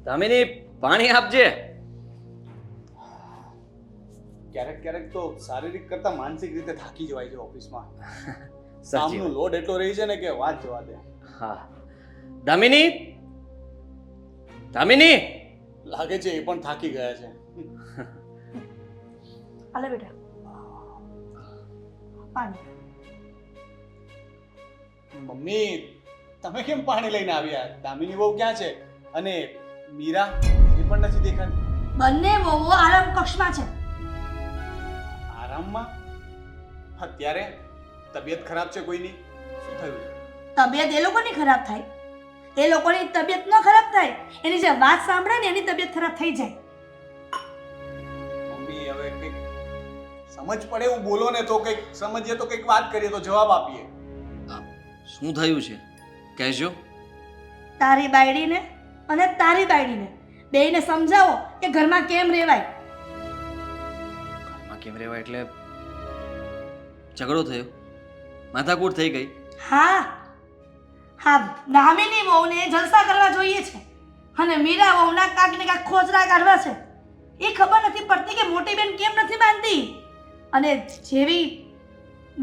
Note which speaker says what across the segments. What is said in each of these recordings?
Speaker 1: દામિની પાણી આપજે.
Speaker 2: ક્યારેક ક્યારેક તો શારીરિક કરતા માનસિક રીતે થાકી જવાય છે ઓફિસમાં.
Speaker 1: સાચી
Speaker 2: કામનો
Speaker 1: વાત.
Speaker 2: લોડ એટલો રહી છે ને કે વાત જવા દે.
Speaker 1: હા દામિની, દામિની.
Speaker 2: લાગે છે એ પણ થાકી ગયા છે.
Speaker 3: હાલે બેટા પાણી.
Speaker 2: મમ્મી તમે કેમ પાણી લઈને આવ્યા? દામિની બહુ ક્યાં છે? અને મીરા એ પણ નથી દેખાતી.
Speaker 3: બંને વહુઓ આરામ કક્ષમાં છે.
Speaker 2: આરામમાં? અત્યારે તબિયત ખરાબ છે કોઈની? શું થયું?
Speaker 3: તબિયત એ લોકોની ખરાબ થાય, એ લોકોની તબિયત ન ખરાબ થાય, એની જે વાત સાંભળે ને એની તબિયત ખરાબ થઈ જાય.
Speaker 2: મમ્મી હવે કંઈક સમજ પડે એવું બોલો ને, તો કંઈક સમજીએ, તો કંઈક વાત કરીએ, તો જવાબ આપીએ.
Speaker 1: શું થયું છે કહેજો.
Speaker 3: તારી બાયડીને અને તારી બાયડીને બેયને સમજાવો કે ઘરમાં કેમ રહેવાય.
Speaker 1: ઘરમાં કેમ રહેવાય એટલે ઝઘડો થયો, માથાકૂટ થઈ ગઈ.
Speaker 3: હા હા, દામિની વહુને જલસા કરવા જોઈએ છે અને મીરા વહુના કાંક ને કાંક ખોચરા કાઢવા છે. એ ખબર નથી પડતી કે મોટી બેન કેમ નથી માનતી. અને જેવી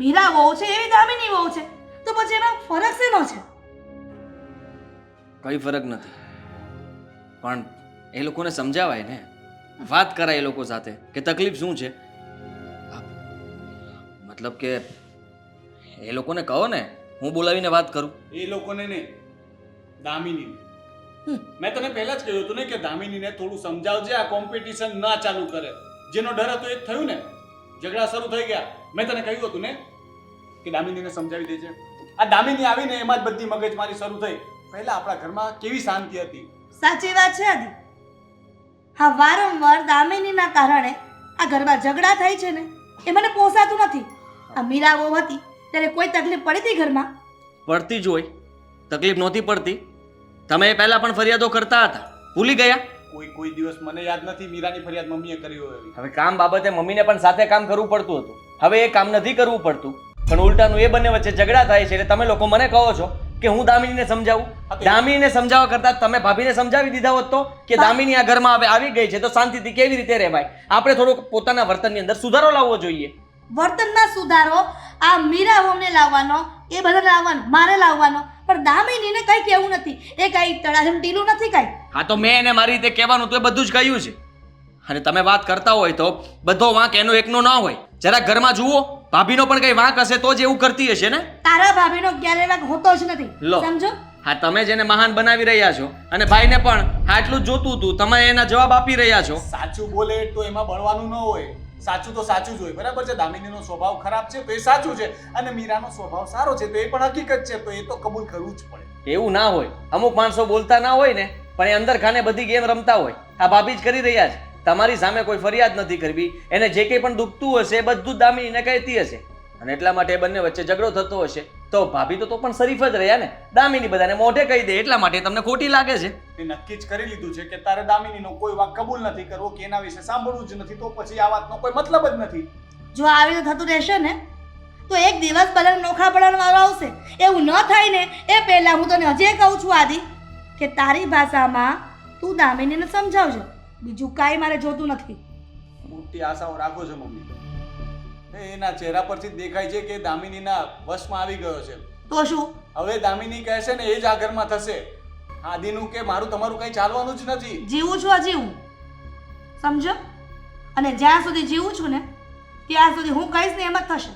Speaker 3: મીરા વહુ છે એવી દામિની વહુ છે, તો પછી એમાં ફરક શેનો છે?
Speaker 1: કઈ ફરક નથી, પણ એ લોકોને સમજાવાય ને, વાત કરાય એ લોકો સાથે કે તકલીફ શું છે. મતલબ કે એ લોકોને કહો ને, હું બોલાવીને વાત કરું.
Speaker 2: એ લોકોને ને દામિની, મેં તને પહેલા જ કહ્યું હતું ને કે દામિનીને થોડું સમજાવજે, આ કોમ્પિટિશન ના ચાલુ કરે. જેનો ડર હતો એ જ થયું ને, ઝઘડા શરૂ થઈ ગયા. મેં તને કહ્યું હતું ને કે દામિનીને સમજાવી દેજે. આ દામિની આવીને એમાં જ બધી મગજમારી શરૂ થઈ. પહેલા આપણા ઘરમાં કેવી શાંતિ હતી.
Speaker 3: સાચી વાત છે આદિ. હા, વારંવાર દામિનીના કારણે આ ઘરમાં ઝઘડા થાય છે ને, એ મને પોસાતું નથી. આ મીરા વહુ હતી ત્યારે કોઈ તકલીફ પડી હતી ઘરમાં?
Speaker 1: પડતી જ હોય, તકલીફ નહોતી પડતી? તમે પહેલા પણ ફરિયાદો કરતા હતા, ભૂલી ગયા?
Speaker 2: કોઈ દિવસ મને યાદ નથી મીરાની ફરિયાદ મમ્મીએ કરી હોય એવી.
Speaker 1: હવે કામ બાબતે મમ્મીને પણ સાથે કામ કરવું પડતું હતું, હવે એ કામ નથી કરવું પડતું. પણ ઉલટાનું એ બંને વચ્ચે ઝઘડા થાય છે એટલે તમે લોકો મને કહો છો કે હું દામિનીને સમજાવું. દામિનીને સમજાવવા કરતા તમે ભાભીને સમજાવી દીધા હોત તો કે દામિની આ ઘરમાં હવે આવી ગઈ છે તો શાંતિથી કેવી રીતે રહેવાય. આપણે થોડોક પોતાના વર્તનની અંદર સુધારો લાવવો જોઈએ.
Speaker 3: વર્તનમાં સુધારો આ મીરા વહુને લાવવાનો, એ બધા લાવવાનો, મારે લાવવાનો, પણ દામિનીને કંઈ કહેવું નથી. એ કંઈ તળાજમ ઢીલું નથી કાંઈ.
Speaker 1: હા તો મેં એને મારી રીતે કહેવાનું તો એ બધું જ કહ્યું છે. અને તમે વાત કરતા હોય તો બધો વાંક એનો એકનો ન હોય. જરા ઘરમાં જુઓ, ભાભીનો પણ કઈ વાંક હશે તો જ એવું કરતી હશે ને.
Speaker 3: તારા ભાભીનો ક્યારેય વાંક હોતો જ નથી,
Speaker 1: લો.
Speaker 3: સમજો?
Speaker 1: હા, તમે જેને મહાન બનાવી રહ્યા છો અને ભાઈને પણ આટલું જ જોતું હતું, તમે એના જવાબ આપી રહ્યા છો.
Speaker 2: સાચું બોલે તો એમાં બળવાનું ન હોય. સાચું તો સાચું જ હોય, બરાબર છે. દામિનીનો સ્વભાવ ખરાબ છે તો એ સાચું છે, અને મીરાનો સ્વભાવ સારો છે તો એ પણ હકીકત છે, તો એ તો કબૂલ કરવું જ પડે.
Speaker 1: એવું ના હોય, અમુક માણસો બોલતા ના હોય ને, પણ એ અંદર ખાને બધી ગેમ રમતા હોય. આ ભાભી જ કરી રહ્યા છે. તમારી સામે કોઈ ફરિયાદ નથી કરવી, એને જે કંઈ પણ દુખતું હશે બધું જ દામિનીને કહેતી હશે, અને એટલા માટે એ બંને વચ્ચે ઝઘડો થતો હશે. તો ભાભી તો પણ શરીફ જ રહ્યા ને, દામિની બધાને મોઢે કહી દે એટલા માટે તમને ખોટી લાગે છે.
Speaker 2: એ નક્કી જ કરી લીધું છે કે તારે દામિનીનો કોઈ વાત કબૂલ નથી કરવો, કે એના વિશે સાંભળવું જ નથી, તો પછી આ વાતનો કોઈ મતલબ જ નથી.
Speaker 3: જો આવી રીતે થતું રહેશે ને તો એક દિવસ બધાને નોખા પડવાનો વારો આવશે. એવું ન થાય ને એ પહેલા હું તને હજી કહું છું આદિ, કે તારી ભાષામાં તું દામિનીને સમજાવજો, બીજું કાંઈ મારે જોતું નથી.
Speaker 2: મોટી આશાઓ રાખો છો મમ્મી. એના ચહેરા પરથી જ દેખાય છે કે દામિનીના વશમાં આવી ગયો છે.
Speaker 3: તો શું?
Speaker 2: હવે દામિની કહેશે ને એ જ આ ઘરમાં થશે. આદિનું કે મારું તમારું કંઈ ચાલવાનું જ નથી.
Speaker 3: જીવું છું હજી હું, સમજો? અને જ્યાં સુધી જીવું છું ને ત્યાં સુધી હું કહીશ ને એમ જ થશે,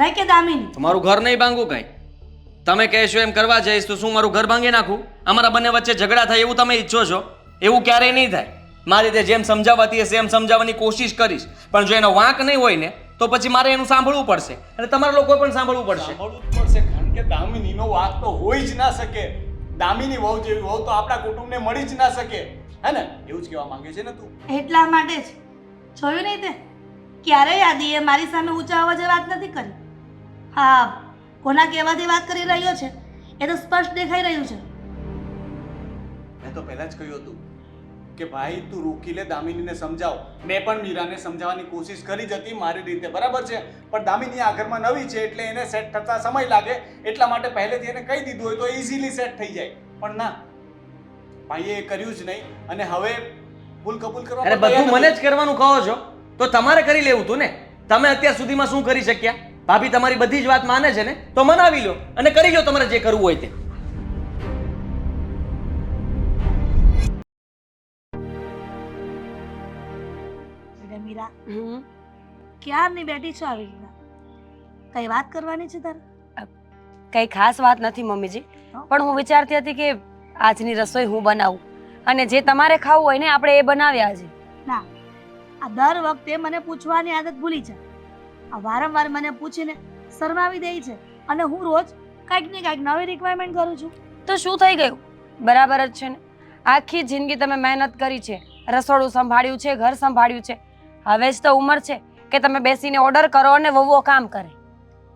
Speaker 3: નહીં કે દામિની.
Speaker 1: તમારું ઘર નહીં ભાંગું કાંઈ. તમે કહેશો એમ કરવા જઈશ તો શું મારું ઘર ભાંગી નાખું? અમારા બંને વચ્ચે ઝઘડા થાય એવું તમે ઈચ્છો છો? એવું ક્યારેય નહીં થાય. મારી રીતે જેમ સમજાવવાતી હશે એમ સમજાવવાની કોશિશ કરીશ, પણ જો એનો વાંક નહીં હોય ને તો પછી મારે એનું સાંભળવું પડશે, અને તમારા લોકોએ પણ સાંભળવું પડશે.
Speaker 2: સાંભળવું જ પડશે, કારણ કે દામિનીનો વાંક તો હોય જ ના શકે. દામિની વહુ જેવી વહુ તો આપણા કુટુંબને મળી જ ના શકે, હે ને? એવું જ કહેવા માંગે છે ને તું?
Speaker 3: એટલા માટે જ જોયું નહીં તે ક્યારેય આદિએ મારી સામે ઊંચા અવાજે વાત નથી કરી. હા, કોના કહેવાથી વાત કરી રહ્યો છે એ તો સ્પષ્ટ દેખાઈ રહ્યું છે.
Speaker 2: મેં તો પહેલા જ કહ્યું હતું કે ભાઈ તું રોકી લે, દામિનીને સમજાવ. મેં પણ મીરાને સમજાવવાની કોશિશ કરી જ હતી મારી રીતે, બરાબર છે, પણ દામિની આ ઘરમાં નવી છે એટલે એને સેટ થતા સમય લાગે, એટલા માટે પહેલેથી એને કહી દીધું હોય તો ઇઝીલી સેટ થઈ જાય. પણ ના, ભાઈએ એ કર્યું જ નહીં અને હવે ભૂલ કબૂલ કરવા
Speaker 1: અરે
Speaker 2: પણ તૈયાર
Speaker 1: બધું મને
Speaker 2: નથી.
Speaker 1: જ કરવાનું કહો છો તો તમારે કરી લેવું હતું ને. તમે અત્યાર સુધીમાં શું કરી શક્યા? ભાભી તમારી બધી જ વાત માને છે ને તો મનાવી લો અને કરી લો તમારે જે કરવું હોય તે.
Speaker 3: એટલે મીરા ક્યારની બેઠી છો આવી રીતના? કઈ વાત કરવાની છે તારે?
Speaker 4: કઈ ખાસ વાત નથી મમ્મીજી, પણ હું વિચારતી હતી કે આજની રસોઈ હું બનાવું અને જે તમારે ખાવું હોય ને આપણે એ બનાવ્યા આજે.
Speaker 3: ના, આ દર વખતે મને પૂછવાની આદત ભૂલી જાય. આ વારંવાર મને પૂછીને શરમાવી દે છે અને હું રોજ કાંઈક ને કાંઈક નવી રિક્વાયરમેન્ટ કરું છું.
Speaker 4: તો શું થઈ ગયું? બરાબર જ છે ને. આખી જિંદગી તમે મહેનત કરી છે, રસોડું સંભાળ્યું છે, ઘર સંભાળ્યું છે. હવે જ તો ઉંમર છે કે તમે બેસીને ઓર્ડર કરો અને વહુઓ કામ કરે.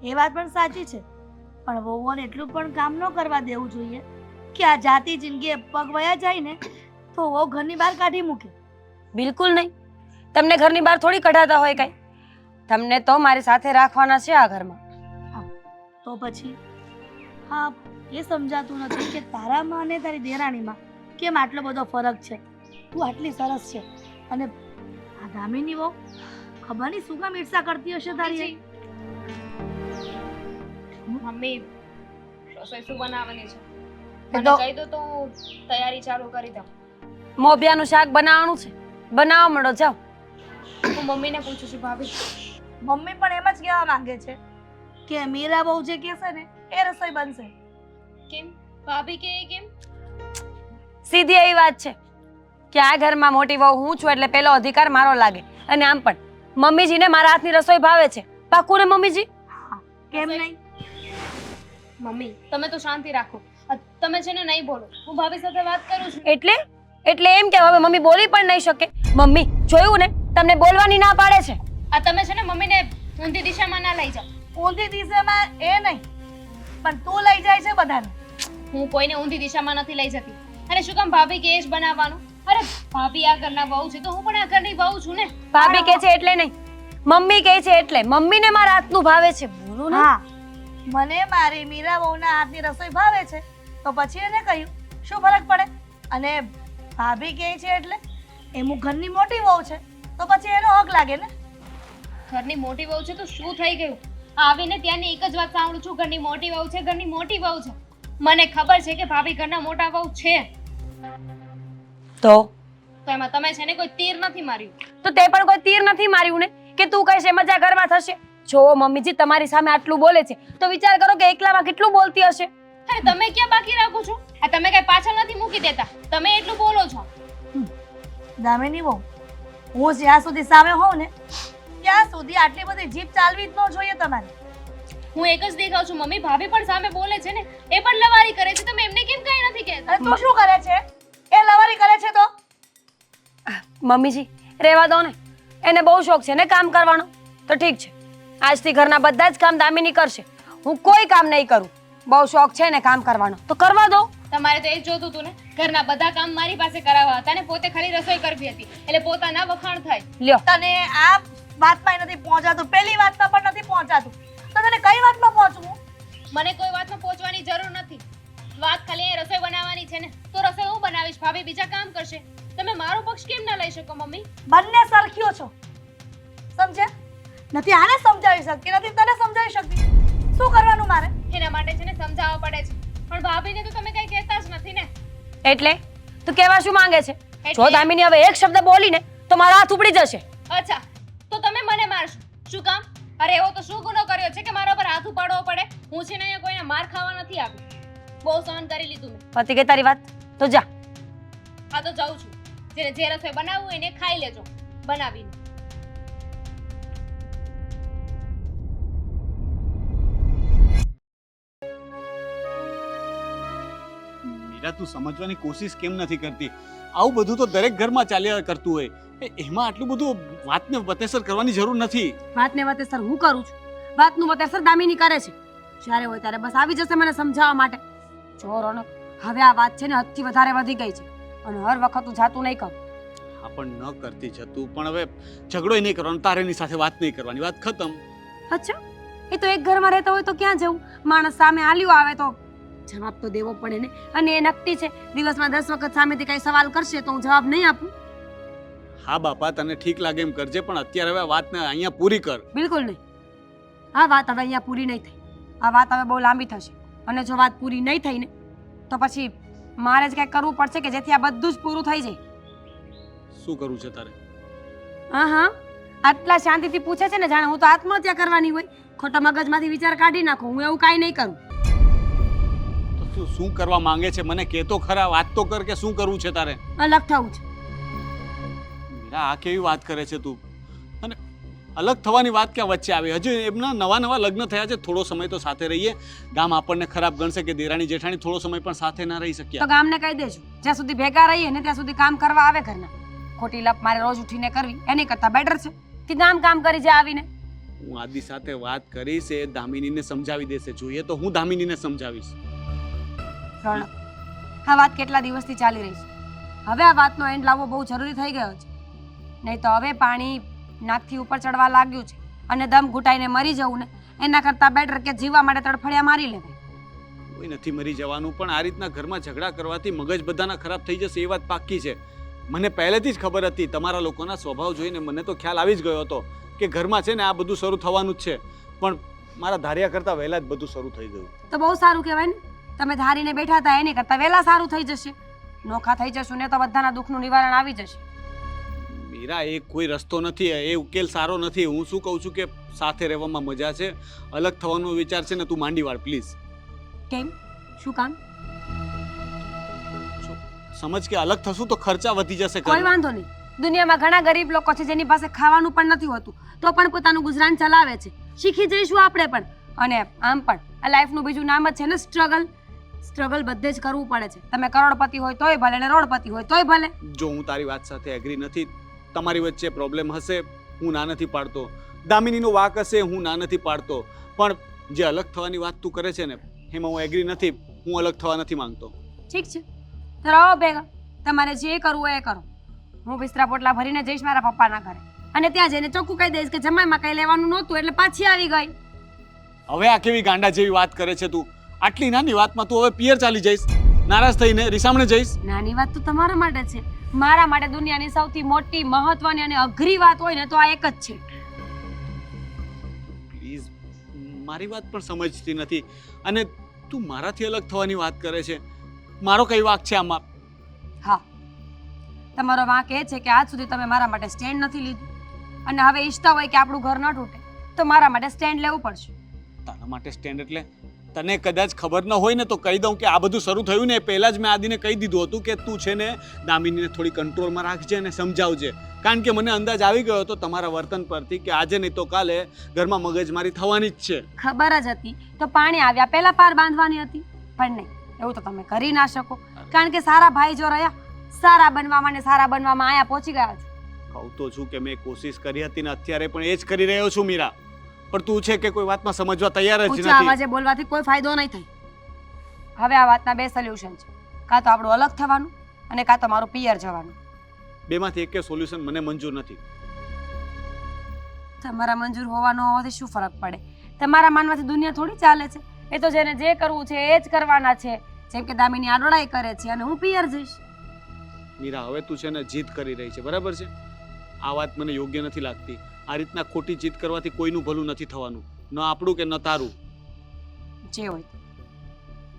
Speaker 3: એ વાત પણ સાચી છે, પણ વહુઓને એટલું પણ કામ ન કરવા દેવું જોઈએ કે આ જાતિ જિંદગીએ પગ વયા જાય ને તો વહુ ઘરની બહાર કાઢી મૂકે.
Speaker 4: બિલકુલ નહીં. તમને ઘરની બહાર થોડી કઢાતા હોય કાંઈ. તમને તો મારી સાથે રાખવાના છે આ ઘરમાં.
Speaker 3: તો પછી હા, એ સમજાતું નથી કે તારામાં અને તારી દેરાણીમાં કેમ આટલો બધો ફરક છે. તું આટલી સરસ છે અને આ દામિની વહુ ખબર નહીં શું કામ ઈર્ષા કરતી હશે તારી.
Speaker 5: મમ્મી રસોઈ શું બનાવવાની છે
Speaker 4: એ
Speaker 5: મને
Speaker 4: તો
Speaker 5: કહી દો તો હું તૈયારી ચાલુ કરી દઉં.
Speaker 4: મોભિયાનું શાક બનાવવાનું છે, બનાવવા માંડો જાઓ.
Speaker 5: હું મમ્મીને પૂછું છું ભાભી.
Speaker 3: મમ્મી પણ એમ જ કહેવા માંગે છે કે મીરા બહુ જે કહેશે ને એ રસોઈ બનશે.
Speaker 5: કેમ ભાભી કે કેમ?
Speaker 4: સીધી એવી વાત છે કે આ ઘરમાં મોટી વહુ હું છું એટલે પેલો અધિકાર મારો લાગે. અને આમ પણ મમ્મીજીને મારા હાથની રસોઈ ભાવે છે. પાક્કું ને મમ્મીજી?
Speaker 3: કેમ નહીં?
Speaker 5: મમ્મી તમે તો શાંતિ રાખો. તમે છે ને નહીં બોલો, હું ભાભી સાથે વાત કરું છું.
Speaker 4: એટલે એમ કે હવે મમ્મી બોલી પણ નહીં શકે. મમ્મી જોયું ને, તમને બોલવાની ના પાડે છે.
Speaker 5: આ તમે છે ને મમ્મીને ઊંધી દિશામાં ના લઈ જાઓ.
Speaker 3: ઊંધી દિશામાં એ નહીં, પણ તું લઈ જાય છે બધાને.
Speaker 5: હું કોઈને ઊંધી દિશામાં નથી લઈ જતી. અને શું કામ ભાભી કે જ બનાવવાનું? અરે ભાભી આ ઘરના વહુ છે તો હું પણ આ ઘરની વહુ છું ને.
Speaker 4: ભાભી કે છે એટલે નહીં, મમ્મી કે છે એટલે. મમ્મીને મારા હાથનું ભાવે છે. બોલું ને.
Speaker 3: હા, મને મારી મીરા બહુના હાથની રસોઈ ભાવે છે તો પછી એને કહ્યું શું ફરક પડે? અને ભાભી કહે છે એટલે એમ ઘરની મોટી વહુ છે તો પછી એનો હક લાગે ને.
Speaker 5: ઘરની મોટી વહુ છે તો શું થઈ ગયું? આવીને ત્યાંની એક જ વાત સાંભળું છું, ઘરની મોટી વહુ છે, ઘરની મોટી વહુ છે. મને ખબર છે કે ભાભી ઘરના મોટા વહુ છે,
Speaker 4: તો
Speaker 5: એમાં તમે છે ને કોઈ તીર નથી માર્યું.
Speaker 4: તો તે પણ કોઈ તીર નથી માર્યું ને કે તું કહીશ મજા ઘરમાં થશે. જો મમ્મીજી તમારી સામે આટલું બોલે છે તો વિચાર કરો કે એકલામાં કેટલું બોલતી હશે.
Speaker 5: અરે તમે ક્યાં બાકી રાખો છો? આ તમે કઈ પાછળ નથી મૂકી દેતા, તમે એટલું બોલો છો.
Speaker 3: દામિની વહુ, હું જ્યાં સુધી સામે હોઉં ને ત્યાં સુધી આટલી બધી જીભ ચાલવી જ ન જોઈએ તમારે.
Speaker 5: હું એક જ દેખાવ છું મમ્મી, ભાભી પણ સામે બોલે છે ને, એ પણ લવારી કરે છે, તમે એમને કેમ કઈ નથી કહેતા?
Speaker 3: અને તું શું કરે છે? એ લવારી કરે છે તો
Speaker 4: મમ્મીજી રહેવા દો ને, એને બહુ શોખ છે ને કામ કરવાનો. તો ઠીક છે, આજથી ઘરના બધા જ કામ દામિની કરશે, હું કોઈ કામ નહીં કરું. બહુ શોખ છે ને કામ કરવાનો તો કરવા દો.
Speaker 5: તમારે તો એ જ જોતું હતું ને, ઘરના બધા કામ મારી પાસે કરાવવા હતા ને પોતે ખાલી રસોઈ કરવી હતી, એટલે પોતાના વખાણ થાય.
Speaker 4: લ્યો,
Speaker 3: તને આ વાતમાં નથી પહોંચાતું, પહેલી વાતમાં પણ નથી પહોંચાતું તો તને કઈ વાતમાં પહોંચવું?
Speaker 5: મને કોઈ વાતમાં પહોંચવાની જરૂર નથી. વાત ખાલી અહીં રસોઈ બનાવવાની છે ને, તો રસોઈ હું બનાવીશ, ભાભી બીજા કામ કરશે. તમે મારો પક્ષ કેમ ના લઈ શકો મમ્મી?
Speaker 3: બંને સરખીઓ છો, સમજ્યા? નથી આને સમજાવી શકતી, નથી તને સમજાવી શકતી. શું કરવાનું મારે?
Speaker 5: એના માટે છે ને સમજાવવા પડે છે, પણ ભાભીને તો તમે કઈ કહેતા જ નથી ને.
Speaker 4: એટલે તું કહેવા શું માંગે છે?
Speaker 5: એટલે-
Speaker 4: જો દામિની હવે એક શબ્દ બોલી ને તો મારો હાથ ઉપડી જશે.
Speaker 5: અચ્છા, તો તમે મને મારશો? શું કામ? અરે એવો તો શું ગુનો કર્યો છે કે મારા પર હાથ ઉપાડવો પડે? હું છે ને અહીંયા કોઈને માર ખાવા નથી આવી. બહુ સહન કરી લીધું મેં.
Speaker 4: પતિ કે તારી વાત? તો જા.
Speaker 5: આ તો જાઉં છું. જેને જે રસોઈ બનાવવું હોય ને એ ખાઈ લેજો બનાવીને.
Speaker 2: મીરા, તું સમજવાની કોશિશ કેમ નથી કરતી? આવું બધું તો દરેક ઘરમાં ચાલ્યા કરતું હોય. એમાં આટલું બધું વાતને વતેસર કરવાની જરૂર નથી.
Speaker 4: વાતને વતેસર હું કરું છું, વાતનું વતેસર દામિની કરે છે. જ્યારે હોય ત્યારે બસ આવી જશે મને સમજાવવા માટે. જો રોનક, હવે આ વાત છે ને હદથી વધારે વધી ગઈ છે અને હર વખત હું જાતું નહીં કરું.
Speaker 2: હા, પણ ન કરતી જતું, પણ હવે ઝઘડોય નહીં કરવાનો, તારે એની સાથે વાત નહીં કરવાની, વાત ખતમ.
Speaker 4: અચ્છા, એ તો એક ઘરમાં રહેતા હોય તો ક્યાં જવું? માણસ સામે આલ્યું આવે તો જવાબ તો દેવો પડે ને. અને એ નક્કી છે દિવસમાં 10 વખત સામેથી કઈ સવાલ કરશે તો હું જવાબ નહીં આપું.
Speaker 2: હા બાપા, તને ઠીક લાગે એમ કરજે, પણ અત્યારે હવે આ વાતને અહીંયા પૂરી કર.
Speaker 4: બિલકુલ નહીં. આ વાત હવે અહીંયા પૂરી નહીં થઈ. આ વાત હવે બહુ લાંબી થશે અને જો વાત પૂરી નહીં થઈ ને તો પછી મારે જ કંઈક કરવું પડશે કે જેથી આ બધું જ પૂરું થઈ જાય.
Speaker 2: શું કરવું છે તારે?
Speaker 4: હા, આટલા શાંતિથી પૂછે છે ને જાણે હું તો આત્મહત્યા કરવાની હોય. ખોટા મગજમાંથી વિચાર કાઢી નાખો. હું એવું કાંઈ નહીં કરું.
Speaker 2: તો તું શું કરવા માંગે છે મને કહે તો ખરા. વાત તો કર કે શું કરવું છે તારે.
Speaker 4: અલગ થવું છે.
Speaker 2: મીરા, આ કેવી વાત કરે છે તું? અને અલગ થવાની વાત ક્યાં વચ્ચે આવી? હજુ એમના નવા લગ્ન થયા છે. થોડો સમય તો સાથે રહીએ. ગામ આપણને ખરાબ ગણશે કે દેરાણી જેઠાણી થોડો સમય પણ સાથે ના રહી
Speaker 4: તો
Speaker 2: શક્યા.
Speaker 4: ગામને કહી દેજો જ્યાં સુધી ભેગા રહીએ ને ત્યાં સુધી કામ કરવા આવે ઘરના. ખોટી લપ મારે રોજ ઉઠીને કરવી એની કરતાં બેટર છે કે ગામ કામ કરી જાય આવીને.
Speaker 2: હું આદિ સાથે વાત કરીશ, એ દામિનીને સમજાવી દેશે. જોઈએ તો હું દામિનીને સમજાવીશ.
Speaker 4: રોનક, આ વાત કેટલા દિવસથી ચાલી રહી છે. હવે આ વાતનો એન્ડ લાવવો બહુ જરૂરી થઈ ગયો છે. નહીં તો હવે પાણી નાકથી ઉપર ચડવા લાગ્યું છે અને દમ ઘૂંટાઈને મરી જવું ને એના કરતાં બેટર કે જીવવા માટે તડફડિયા મારી લેવાય.
Speaker 2: કોઈ નથી મરી જવાનું, પણ આ રીતના ઘરમાં ઝઘડા કરવાથી મગજ બધાના ખરાબ થઈ જશે એ વાત પાક્કી છે. મને પહેલેથી જ ખબર હતી. તમારા લોકોના સ્વભાવ જોઈને મને તો ખ્યાલ આવી જ ગયો હતો કે ઘરમાં છે ને આ બધું શરૂ થવાનું જ છે. પણ મારા ધાર્યા કરતાં વહેલા જ બધું શરૂ થઈ ગયું.
Speaker 4: તો બહુ સારું કહેવાય ને. તમે ધારીને બેઠા હતા એની કરતાં વહેલા સારું થઈ જશે. નોખા થઈ જશું ને તો બધાના દુઃખનું નિવારણ આવી જશે.
Speaker 2: મીરા, એ કોઈ રસ્તો નથી, એ ઉકેલ સારો નથી. હું શું કહું છું કે સાથે રહેવામાં મજા છે. અલગ થવાનો વિચાર છે ને તું માંડી વાળ પ્લીઝ.
Speaker 4: કેમ? શું કામ?
Speaker 2: સમજ કે અલગ થશું તો ખર્ચા વધી જશે.
Speaker 4: કોઈ વાંધો નહીં. દુનિયામાં ઘણા ગરીબ લોકો છે જેની પાસે ખાવાનું પણ નથી હોતું તો પણ પોતાનું ગુજરાન ચલાવે છે. શીખી જઈશું આપણે પણ. અને આમ પણ આ લાઈફનું બીજું નામ જ છે ને સ્ટ્રગલ. સ્ટ્રગલ બધે જ કરવું પડે છે. તમે કરોડપતિ હોય તોય ભલે ને રોડપતિ હોય તોય ભલે.
Speaker 2: જો હું તારી વાત સાથે એગ્રી નથી. તમારી વચ્ચે પ્રોબ્લેમ હશે, હું ના નથી પાડતો. દામિનીનો વાક હશે, હું ના નથી પાડતો. પણ જે અલગ થવાની વાત તું કરે છે ને એમાં હું એગ્રી નથી. હું અલગ થવા નથી માંગતો.
Speaker 4: ઠીક છે તો રહો ભેગા. તમારે જે કરવું હોય એ કરો. હું બિસ્તરા પોટલા ભરીને જઈશ મારા પપ્પાના ઘરે અને ત્યાં જઈને ચોખ્ખું કહી દઈશ કે જમાઈમાં કંઈ લેવાનું નહોતું એટલે પાછી આવી ગઈ.
Speaker 2: હવે આ કેવી ગાંડા જેવી વાત કરે છે તું? આટલી નાની વાતમાં તું હવે પિયર ચાલી જઈશ, નારાજ થઈને રીસામણે જઈશ?
Speaker 4: નાની વાત તો તમારા માટે છે. મારા માટે દુનિયાની સૌથી મોટી, મહત્વની અને અઘરી વાત હોય ને તો આ એક જ છે.
Speaker 2: પ્લીઝ, મારી વાત પણ સમજતી નથી અને તું મારાથી અલગ થવાની વાત કરે છે. મારો કઈ વાંક છે આમાં?
Speaker 4: હા, તમારો વાંક એ છે કે આજ સુધી તમે મારા માટે સ્ટેન્ડ નથી લીધું અને હવે ઈચ્છતા હોય કે આપણું ઘર ન તૂટે તો મારા માટે સ્ટેન્ડ લેવું પડશે.
Speaker 2: તારા માટે સ્ટેન્ડ એટલે તને કદાચ ખબર ન હોય ને તો કહી દઉં કે આ બધું શરૂ થયું ને એ પહેલાં જ મેં આદિને કહી દીધું હતું કે તું છે ને દામિનીને થોડી કંટ્રોલમાં રાખજે અને સમજાવજે. કારણ કે મને અંદાજ આવી ગયો હતો તમારા વર્તન પરથી કે આજે નહીં તો કાલે ઘરમાં મગજમારી થવાની જ છે.
Speaker 4: ખબર જ હતી તો પાણી આવ્યા પહેલા પાર બાંધવાની હતી. પણ નહીં, એવું તો તમે કરી ના શકો. કારણ કે સારા ભાઈ જો રહ્યા, સારા બનવામાં ને સારા બનવામાં આયા પહોંચી ગયા છે.
Speaker 2: કહું તો છું કે મેં કોશિશ કરી હતી ને અત્યારે પણ એ જ કરી રહ્યો છું મીરા. પણ તું છે કે કોઈ વાતમાં સમજવા તૈયાર જ
Speaker 4: ઊંચા
Speaker 2: નથી.
Speaker 4: અવાજે બોલવાથી કોઈ ફાયદો નહીં થાય. હવે આ વાતના બે સોલ્યુશન છે. કાં તો આપણું અલગ થવાનું અને કાં તો મારું પિયર જવાનું.
Speaker 2: બેમાંથી એક સોલ્યુશન મને મંજૂર નથી.
Speaker 4: તમારા મંજૂર હોવાનો હોવાથી શું ફરક પડે? તમારા માનવાથી દુનિયા થોડી ચાલે છે. એ તો જેને જે કરવું છે એ જ કરવાના છે. જેમ કે દામિની આડોડાઈ કરે છે અને હું પિયર જઈશ.
Speaker 2: મીરા, હવે તું છે ને જીદ કરી રહી છે, બરાબર છે? આ વાત મને યોગ્ય નથી લાગતી. આ રીતના ખોટી જીદ કરવાથી કોઈનું ભલું નથી થવાનું, ન આપણું કે ન તારું.
Speaker 4: જે હોય તે.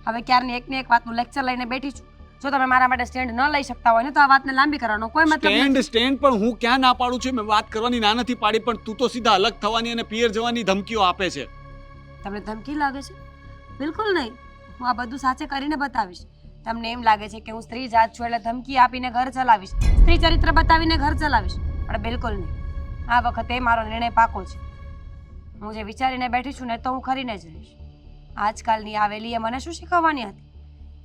Speaker 4: હવે ક્યારની એકને એક વાતનું લેક્ચર લઈને બેઠી છું. જો તમે મારા માટે સ્ટેન્ડ ન લઈ શકતા હોય ને તો આ વાતને લાંબી કરવાનો કોઈ મતલબ નથી.
Speaker 2: સ્ટેન્ડ પણ હું ક્યાં ના પાડું છું? મેં વાત કરવાની ના નથી પાડી, પણ તું તો સીધા અલગ થવાની અને પિયર જવાની ધમકીઓ આપે છે.
Speaker 4: તમને ધમકી લાગે છે? બિલકુલ નહીં. હું આ બધું સાચે કરીને બતાવીશ. તમને એમ લાગે છે કે હું સ્ત્રી જાત છું એટલે ધમકી આપીને ઘર ચલાવીશ, સ્ત્રી ચરિત્ર બતાવીને ઘર ચલાવીશ, પણ બિલકુલ નહીં. આ વખતે મારો નિર્ણય પાકો છે. હું જે વિચારીને બેઠી છું ને તો હું ખરીને જ રહીશ. આજકાલની આવેલી એ મને શું શીખવવાની હતી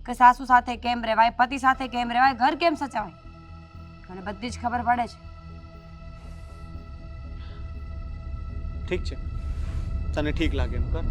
Speaker 4: કે સાસુ સાથે કેમ રહેવાય, પતિ સાથે કેમ રહેવાય, ઘર કેમ સચવાય. મને બધી જ ખબર પડે છે.
Speaker 2: ઠીક છે, તને ઠીક લાગે એમ કર.